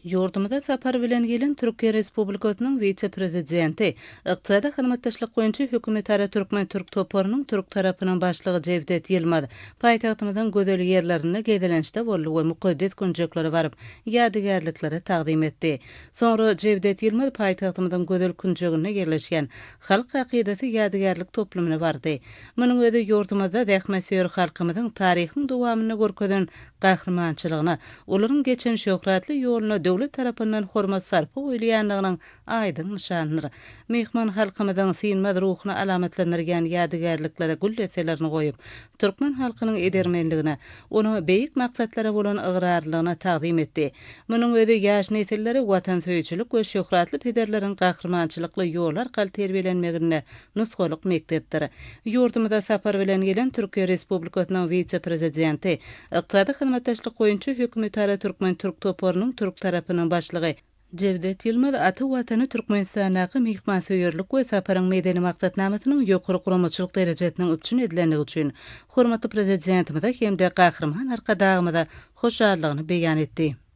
Yurdumyza sapar bilen gelen Türkiye Respublikasynyň vice-prezidenti, ykdysady hyzmatdaşlyk boýunça hökümetara Türkmen Türk toporunyň Türk tarapynyň başlygy Cevdet Yılmaz paýtagtymyzyň gözel ýerlerine gezilenişde boldy we mukaddes günjeklere baryp ýadygarlyklary taqdim etdi. Soňra Cevdet Yılmaz paýtagtymyzyň gözel günjegine yerleşen halk akydasy ýadygarlyk toplumyna bardy. Munyň özi yurdumyzda dähmeseýär halkymyzyň taryhyny dowamyny görkezen gahrmançylygyna, olaryň geçen şöhratly ýoluna döwlet tarapyndan hormat sarpy goýulýanlygynyň aýdyn nişanydyr. Mehman halkymyzyň synmaz ruhyna alamatlanyrgan ýadygarlyklary gülleselerini goýup, türkmen halkynyň edermenligine, onu beýik maksatlara bolan ıgrarlygyna taqdim etdi. Munyň özi ýaş nesilleri watan söýçilik we şöhratly pederleriň gahrmançylykly ýol arkaly terbiýelenmegine nusgalyk mektepdir. Ýurdumyza sapar bilen gelen Türkiye Respublikasynyň vice-prezidenti, ykdysady hyzmatdaşlyk boýunça hökümetara Türkmen Türk toporunyň Türk tarapynyň başlygy Cevdet Yılmaz aty watany Türkmenistanaky mehmansoýerlik we saparyň medeni maksatnamasynyň ýokary guramaçylyk derejesiniň üçin edilenligi üçin hormatly prezidentimize hem-de gahrman arkadagymyza hoşallygyny beýan etdi.